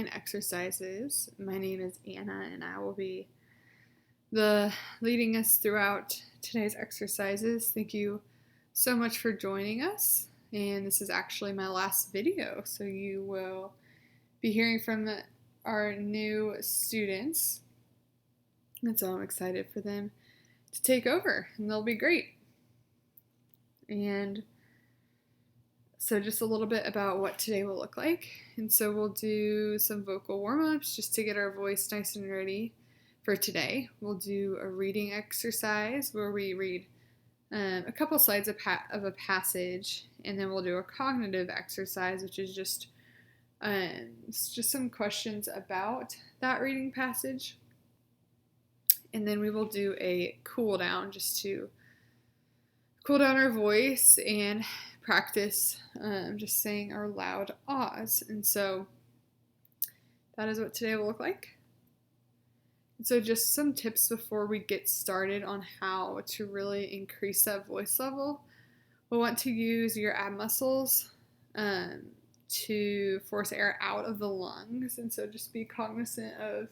outline exercises. My name is Anna, and I will be leading us throughout today's exercises. Thank you so much for joining us. And this is actually my last video, so you will be hearing from our new students. And so I'm excited for them to take over, and they'll be great. And so just a little bit about what today will look like. And so we'll do some vocal warm-ups just to get our voice nice and ready for today. We'll do a reading exercise where we read a couple slides of a passage, and then we'll do a cognitive exercise, which is just some questions about that reading passage. And then we will do a cool down just to cool down our voice and practice just saying our loud ahs. And so that is what today will look like. And so just some tips before we get started on how to really increase that voice level. We'll want to use your ab muscles to force air out of the lungs. And so just be cognizant of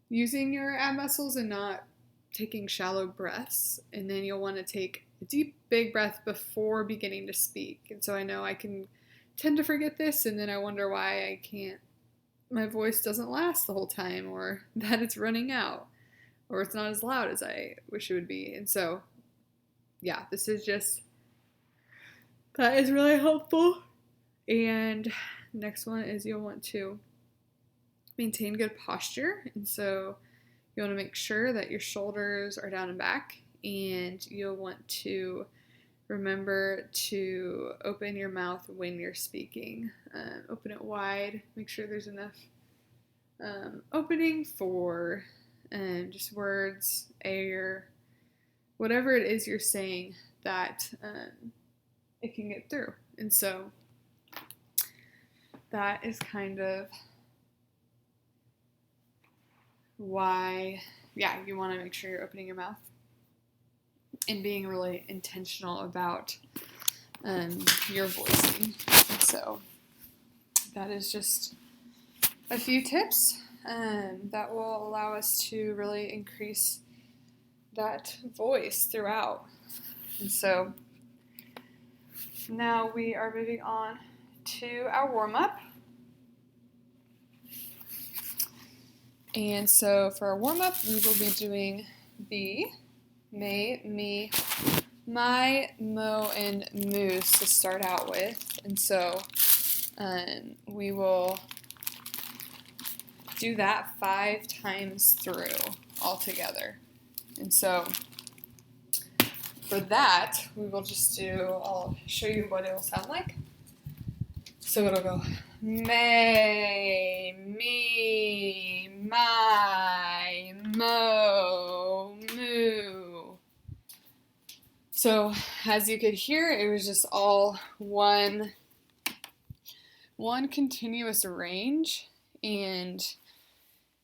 using your ab muscles and not taking shallow breaths. And then you'll want to take a deep, big breath before beginning to speak. And so I know I can tend to forget this, and then I wonder why my voice doesn't last the whole time, or that it's running out, or it's not as loud as I wish it would be. And so, yeah, that is really helpful. And next one is you'll want to maintain good posture. And so you want to make sure that your shoulders are down and back, and you'll want to remember to open your mouth when you're speaking. Open it wide. Make sure there's enough opening for just words, air, whatever it is you're saying that it can get through. And so that is kind of why, you want to make sure you're opening your mouth and being really intentional about your voicing. And so that is just a few tips that will allow us to really increase that voice throughout. And so now we are moving on to our warm-up. And so for our warm-up, we will be doing the may, me, my, mo, and moose to start out with. And so we will do that 5 times through altogether. And so for that, we will just I'll show you what it will sound like. So it'll go may, me, my, mo, moo. So as you could hear, it was just all one continuous range, and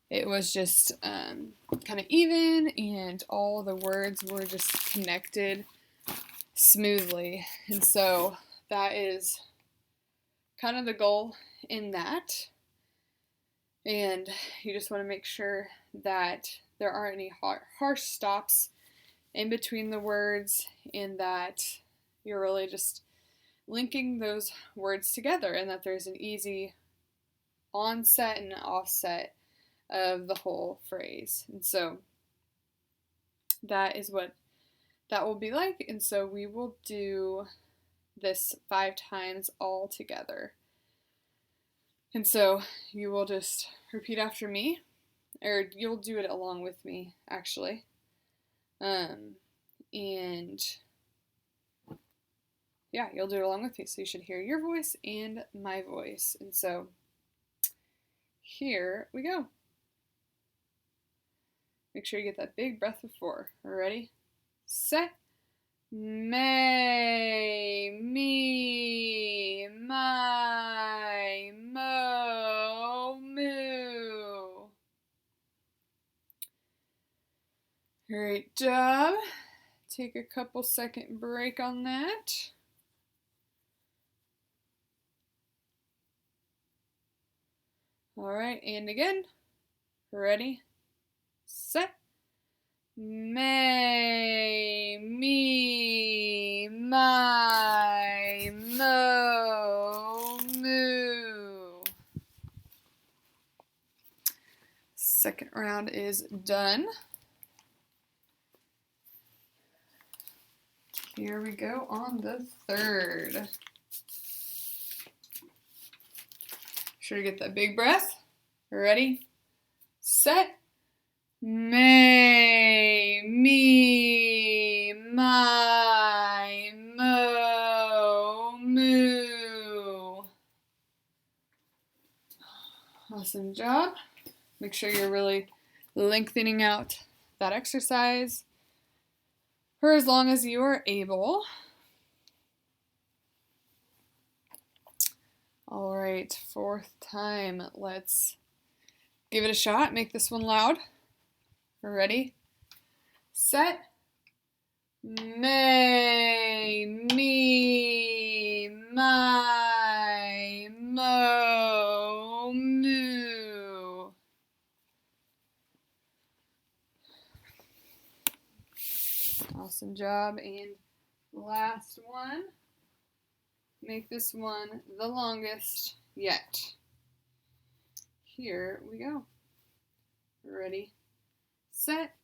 it was just kind of even, and all the words were just connected smoothly. And so that is kind of the goal in that. And you just want to make sure that there aren't any harsh stops in between the words, and that you're really just linking those words together, and that there's an easy onset and offset of the whole phrase. And so that is what that will be like. And so we will do this 5 times all together. And so you will just repeat after me, or you'll do it along with me, actually. And you'll do it along with me. So you should hear your voice and my voice. And so here we go. Make sure you get that big breath before. Ready, set, may, me, my, mo, moo. Great job. Take a couple second break on that. All right, and again. Ready, set. May, me, my, mo, moo. Second round is done. Here we go on the third. Sure to get that big breath. Ready, set. May, me, my, mo, moo. Awesome job. Make sure you're really lengthening out that exercise for as long as you are able. All right, fourth time. Let's give it a shot. Make this one loud. Ready, set. May, me, my, mo, moo. Awesome job. And last one. Make this one the longest yet. Here we go. Ready, set.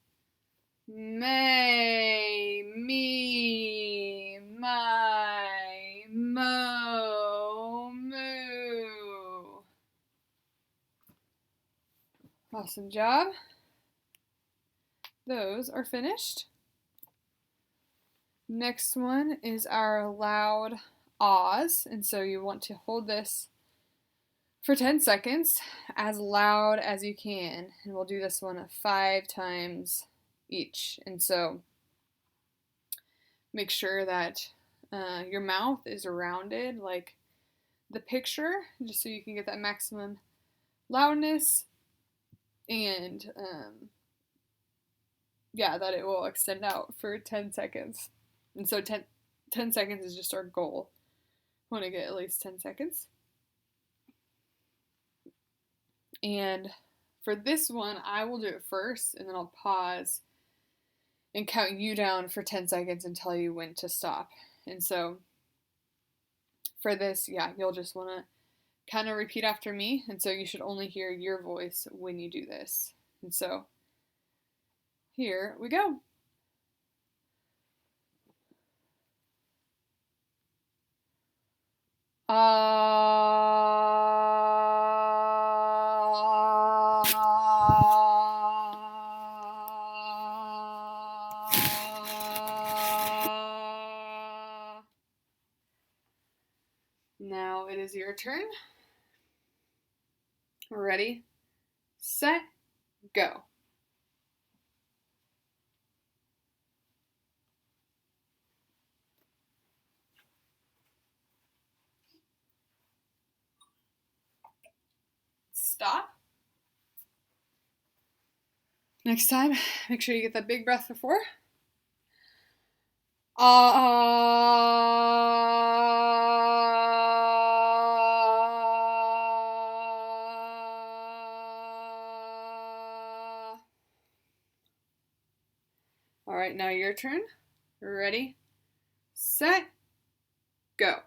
May, me, my, mo, moo. Awesome job. Those are finished. Next one is our loud ahs, and so you want to hold this for 10 seconds as loud as you can, and we'll do this one 5 times each. And so make sure that your mouth is rounded like the picture, just so you can get that maximum loudness, and yeah, that it will extend out for 10 seconds. And so 10 seconds is just our goal. We want to get at least 10 seconds. And for this one, I will do it first, and then I'll pause and count you down for 10 seconds and tell you when to stop. And so for this, yeah, you'll just want to kind of repeat after me, and so you should only hear your voice when you do this. And so here we go. Now it is your turn. Ready, set, go. Stop. Next time, make sure you get that big breath before. All right, now your turn. Ready, set, go.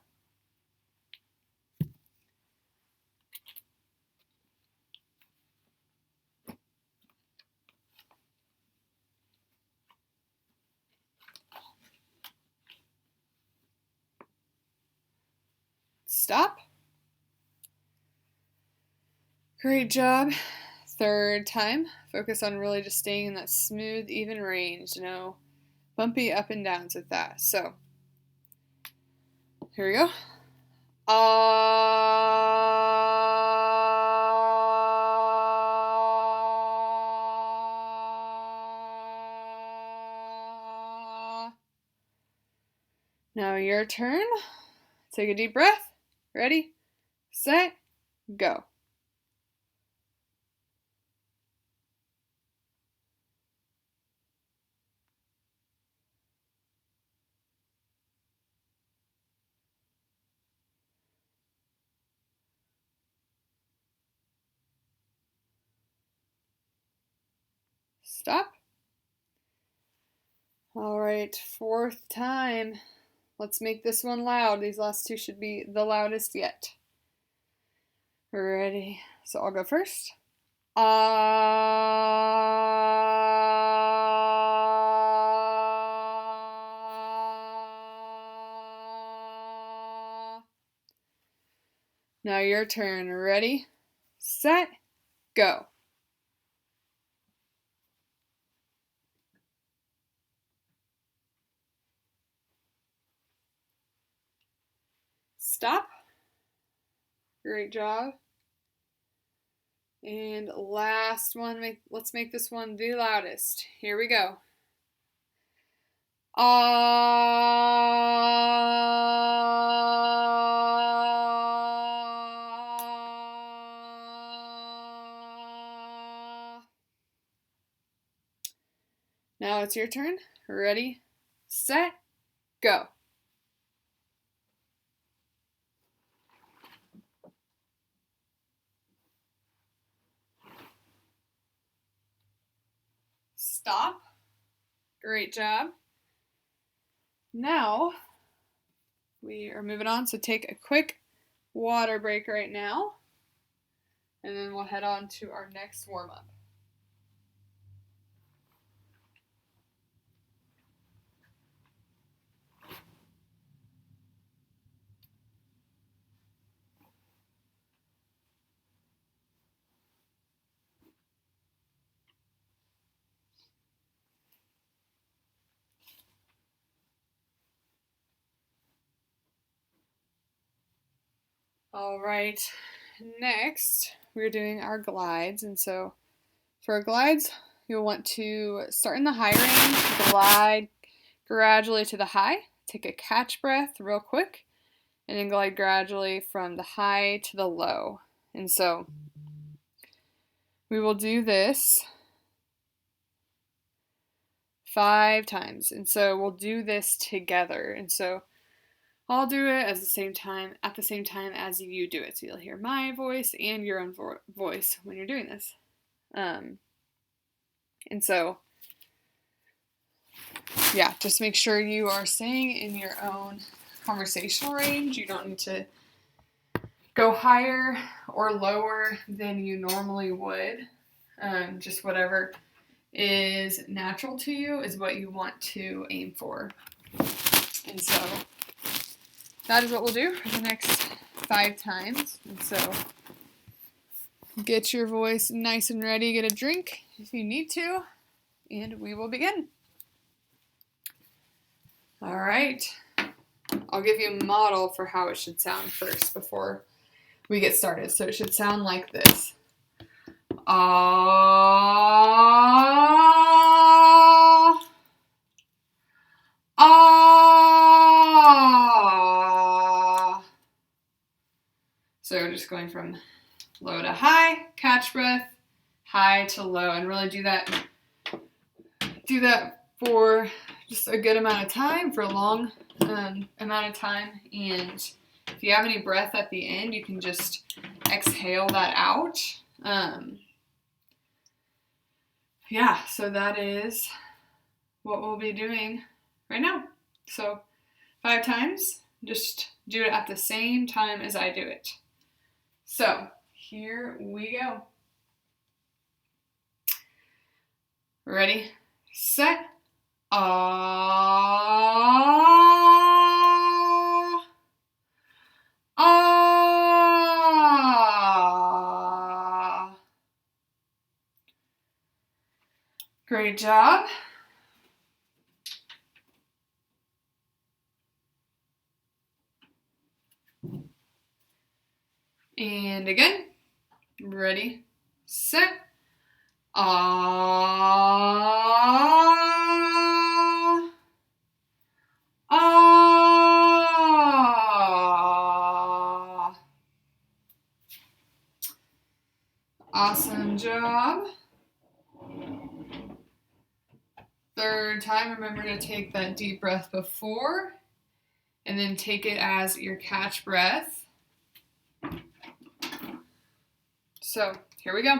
Stop. Great job. Third time, focus on really just staying in that smooth, even range. No bumpy up and downs with that. So, here we go. Now your turn. Take a deep breath. Ready, set, go. Stop. All right, fourth time. Let's make this one loud. These last two should be the loudest yet. Ready? So I'll go first. Now your turn. Ready, set, go. Stop. Great job. And last one, let's make this one the loudest. Here we go. Now it's your turn. Ready, set, go. Stop. Great job. Now we are moving on, so take a quick water break right now, and then we'll head on to our next warm-up. All right, next we're doing our glides, and so for our glides, you'll want to start in the high range, glide gradually to the high, take a catch breath real quick, and then glide gradually from the high to the low. And so we will do this 5 times, and so we'll do this together. And so I'll do it at the same time as you do it. So you'll hear my voice and your own voice when you're doing this. And so, yeah, just make sure you are staying in your own conversational range. You don't need to go higher or lower than you normally would. Just whatever is natural to you is what you want to aim for. And so that is what we'll do for the next 5 times. And so get your voice nice and ready, get a drink if you need to, and we will begin. All right. I'll give you a model for how it should sound first before we get started. So it should sound like this. Ah. Ah. So we're just going from low to high, catch breath, high to low, and really do that for just a good amount of time, for a long amount of time. And if you have any breath at the end, you can just exhale that out. Yeah, so that is what we'll be doing right now. So 5 times, just do it at the same time as I do it. So here we go. Ready, set, ah, ah. Great job. And again, ready, set, ah, ah. Awesome job. 3rd time, remember to take that deep breath before, and then take it as your catch breath. So here we go.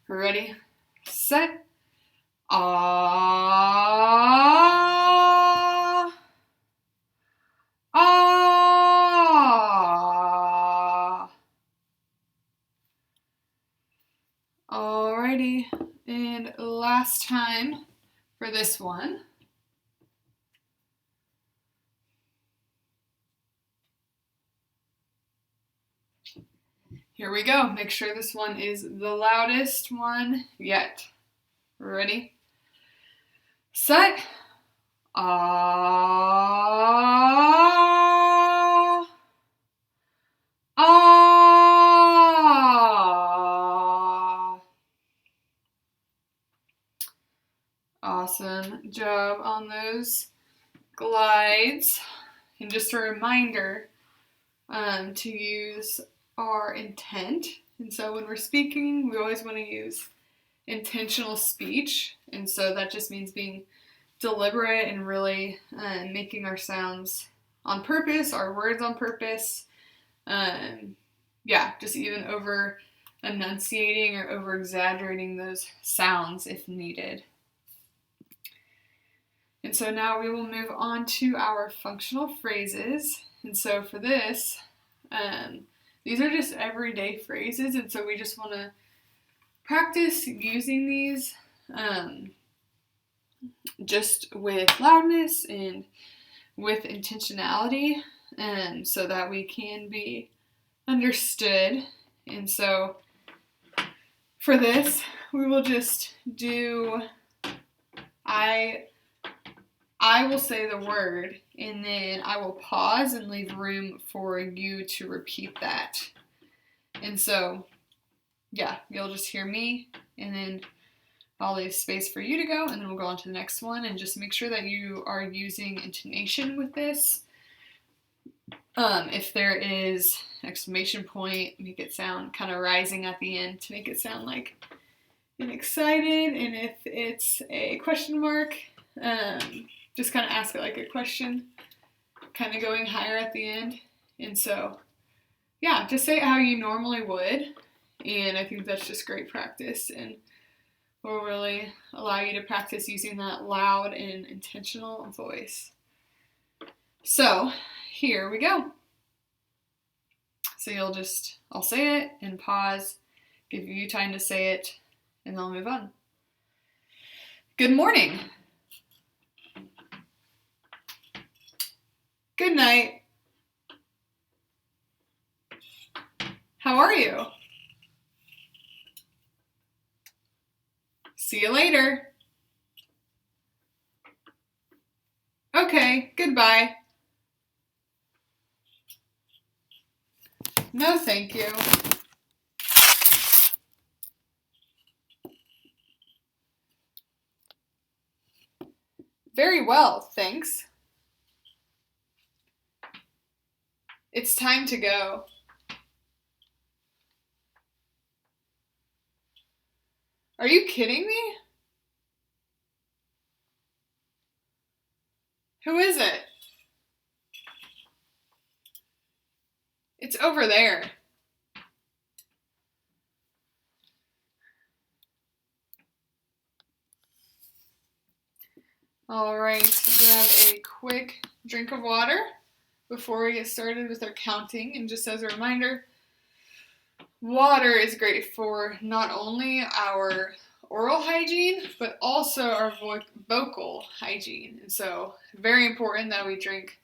Ready, set, Ah, ah. Alrighty, and last time for this one. Here we go. Make sure this one is the loudest one yet. Ready? Set. Ah. Ah. Awesome job on those glides. And just a reminder to use our intent. And so when we're speaking, we always want to use intentional speech. And so that just means being deliberate and really making our sounds on purpose, our words on purpose. Just even over enunciating or over exaggerating those sounds if needed. And so now we will move on to our functional phrases. And so for this, these are just everyday phrases. And so we just want to practice using these just with loudness and with intentionality, so that we can be understood. And so for this, we will just do I will say the word, and then I will pause and leave room for you to repeat that. And so, you'll just hear me, and then I'll leave space for you to go, and then we'll go on to the next one, and just make sure that you are using intonation with this. If there is exclamation point, make it sound kind of rising at the end to make it sound like an excited, and if it's a question mark, just kind of ask it like a question, kind of going higher at the end. And so, just say it how you normally would. And I think that's just great practice and will really allow you to practice using that loud and intentional voice. So, here we go. So I'll say it and pause, give you time to say it, and then I'll move on. Good morning. Good night. How are you? See you later. Okay, goodbye. No, thank you. Very well, thanks. It's time to go. Are you kidding me? Who is it? It's over there. All right, grab a quick drink of water before we get started with our counting. And just as a reminder, water is great for not only our oral hygiene, but also our vocal hygiene. And so very important that we drink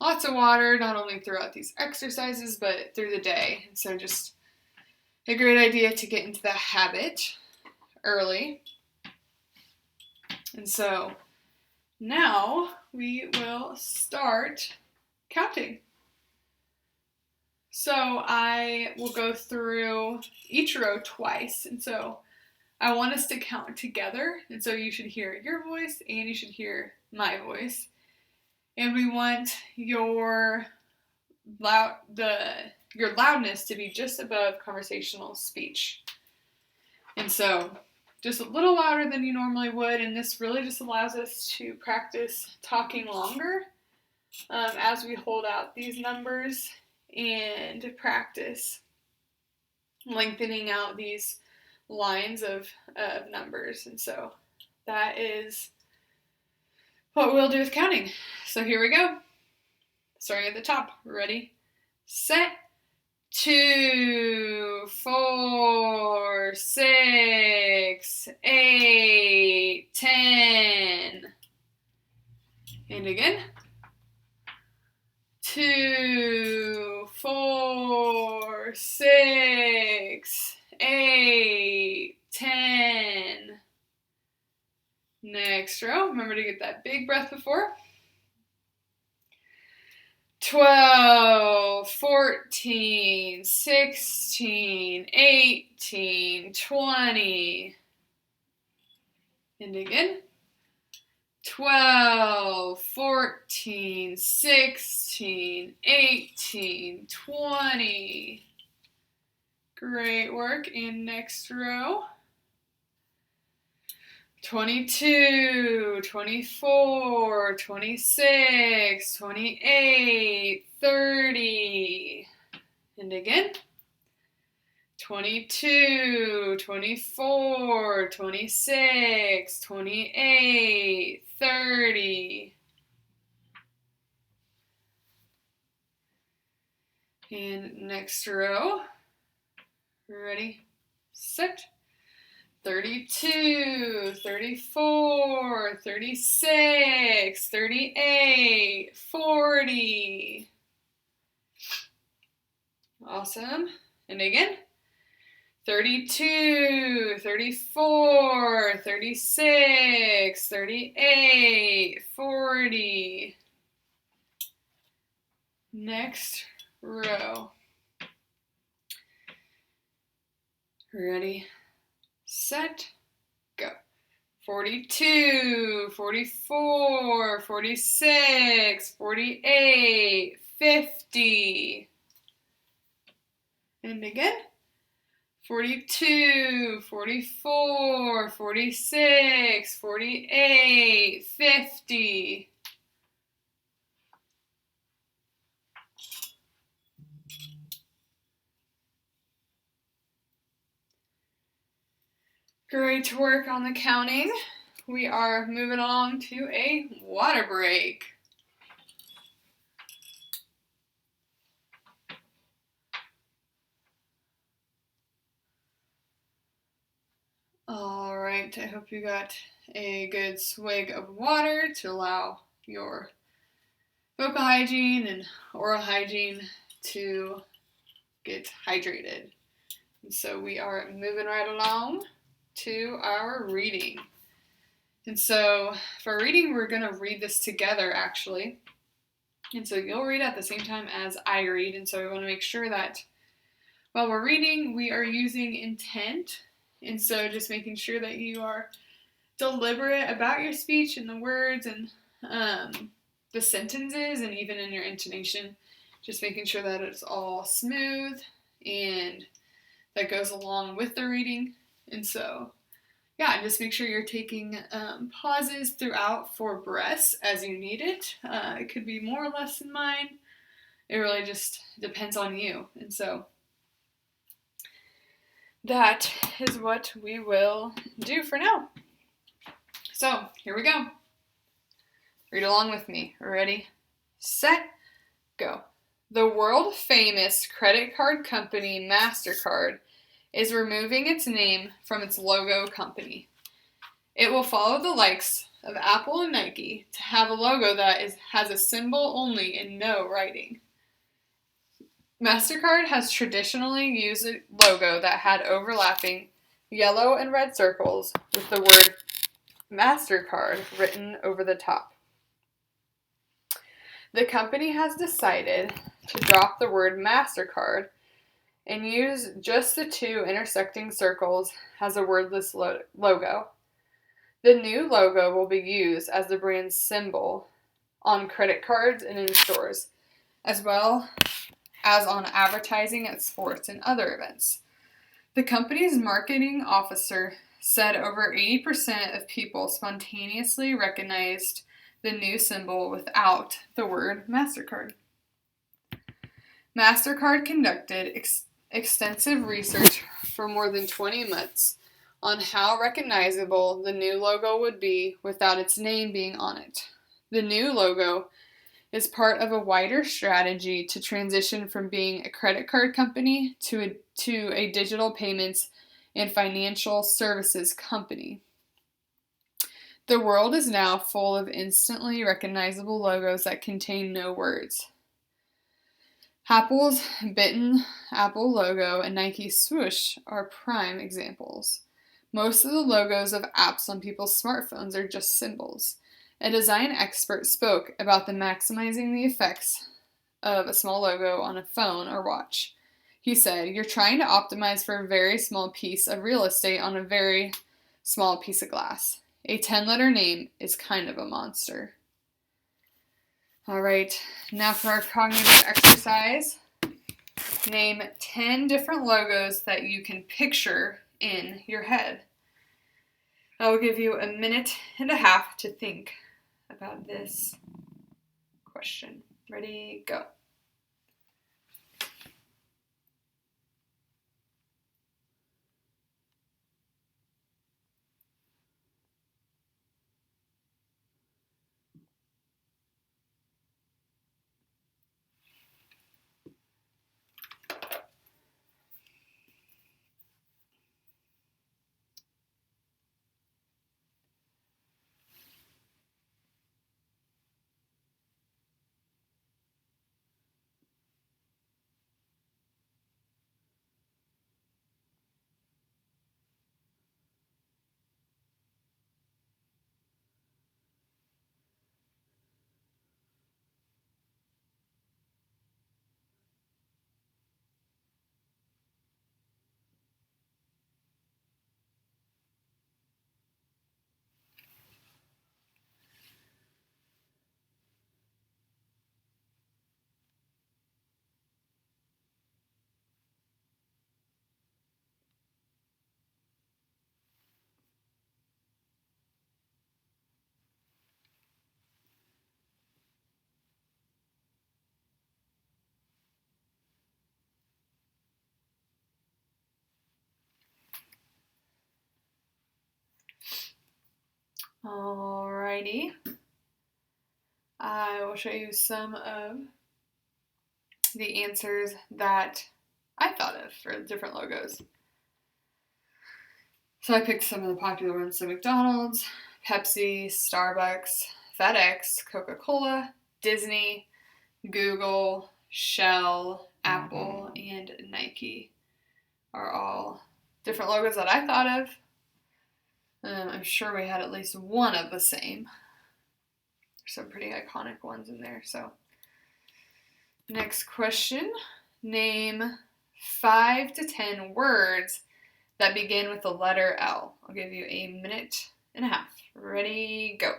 lots of water, not only throughout these exercises, but through the day. And so just a great idea to get into the habit early. And so now we will start counting. So I will go through each row twice. And so I want us to count together. And so you should hear your voice and you should hear my voice. And we want your loudness to be just above conversational speech. And so just a little louder than you normally would, and this really just allows us to practice talking longer as we hold out these numbers and practice lengthening out these lines of numbers. And so that is what we'll do with counting. So here we go. Starting at the top. Ready, set, 2, 4, 6, 8, 10. And again. 2, 4, 6, 8, 10. Next row. Remember to get that big breath before. 12, 14, 16, 18, 20. And again. 12, 14, 16, 18, 20. Great work. And next row. 22, 24, 26, 28, 30. And again. 22, 24, 26, 28, 30. And next row. Ready, set. 32, 34, 36, 38, 40. Awesome. And again. 32, 34, 36, 38, 40. Next row. Ready, set, go. 42, 44, 46, 48, 50. And again. 42, 44, 46, 48, 50. Great work on the counting. We are moving along to a water break. All right, I hope you got a good swig of water to allow your vocal hygiene and oral hygiene to get hydrated. And so we are moving right along to our reading. And so for reading, we're going to read this together actually. And so you'll read at the same time as I read. And so we want to make sure that while we're reading, we are using intent. And so just making sure that you are deliberate about your speech and the words and the sentences and even in your intonation. Just making sure that it's all smooth and that goes along with the reading. And so, yeah, just make sure you're taking pauses throughout for breaths as you need it. It could be more or less than mine. It really just depends on you. And so that is what we will do for now. So here we go. Read along with me. Ready, set, go. The world famous credit card company MasterCard is removing its name from its logo company. It will follow the likes of Apple and Nike to have a logo that has a symbol only and no writing. MasterCard has traditionally used a logo that had overlapping yellow and red circles with the word MasterCard written over the top. The company has decided to drop the word MasterCard and use just the two intersecting circles as a wordless logo. The new logo will be used as the brand's symbol on credit cards and in stores, as well as on advertising at sports and other events. The company's marketing officer said over 80% of people spontaneously recognized the new symbol without the word MasterCard. MasterCard conducted extensive research for more than 20 months on how recognizable the new logo would be without its name being on it. The new logo is part of a wider strategy to transition from being a credit card company to a digital payments and financial services company. The world is now full of instantly recognizable logos that contain no words. Apple's Bitten Apple logo and Nike's swoosh are prime examples. Most of the logos of apps on people's smartphones are just symbols. A design expert spoke about the maximizing the effects of a small logo on a phone or watch. He said, "You're trying to optimize for a very small piece of real estate on a very small piece of glass. A 10-letter name is kind of a monster." All right, now for our cognitive exercise. Name 10 different logos that you can picture in your head. I will give you a minute and a half to think about this question. Ready, go. Alrighty. I will show you some of the answers that I thought of for different logos. So I picked some of the popular ones. So McDonald's, Pepsi, Starbucks, FedEx, Coca-Cola, Disney, Google, Shell, Apple, and Nike are all different logos that I thought of. I'm sure we had at least one of the same. There's some pretty iconic ones in there. So, next question. Name 5 to 10 words that begin with the letter L. I'll give you a minute and a half. Ready, go.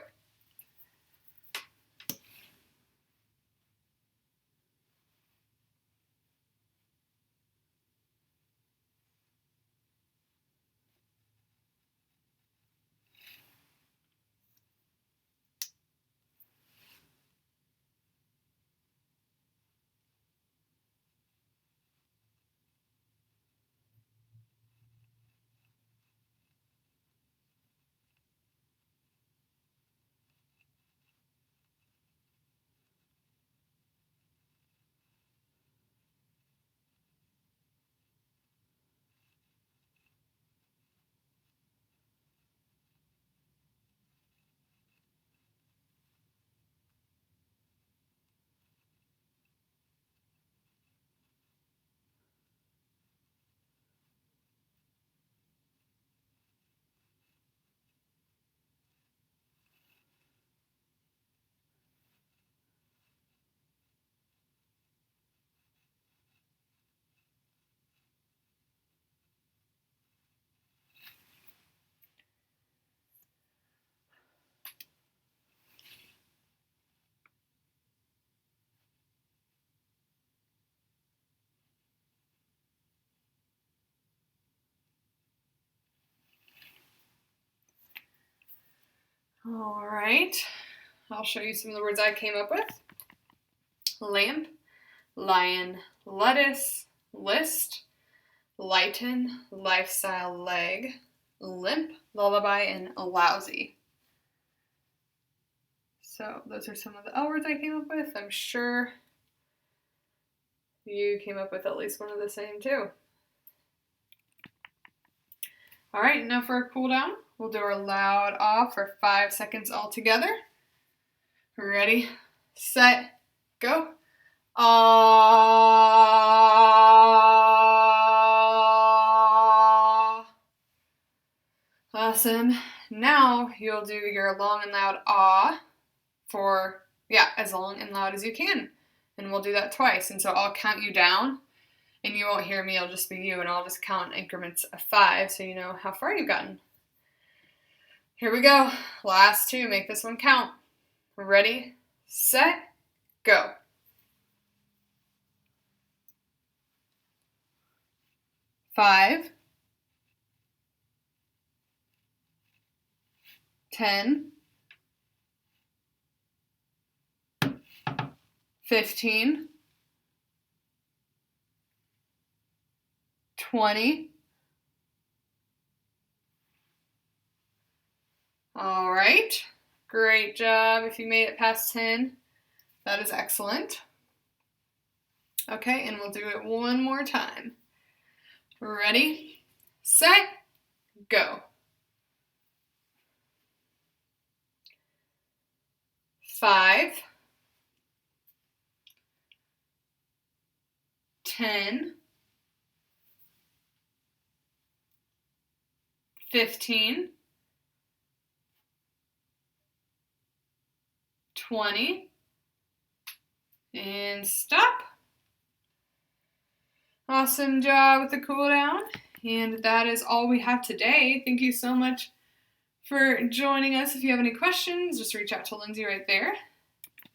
All right. I'll show you some of the words I came up with. Lamp, lion, lettuce, list, lighten, lifestyle, leg, limp, lullaby, and lousy. So those are some of the L words I came up with. I'm sure you came up with at least one of the same too. All right, now for a cool down, we'll do our loud ah for 5 seconds all together. Ready, set, go. Ah. Awesome. Now you'll do your long and loud ah for, as long and loud as you can. And we'll do that twice. And so I'll count you down, and you won't hear me, it'll just be you, and I'll just count increments of 5 so you know how far you've gotten. Here we go. Last 2, make this one count. Ready, set, go. 5, 10, 15, 20. All right, great job. If you made it past 10, that is excellent. Okay, and we'll do it one more time. Ready, set, go. 5, 10, 15, 20, and stop. Awesome job with the cool down. And that is all we have today. Thank you so much for joining us. If you have any questions, just reach out to Lindsay right there.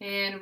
And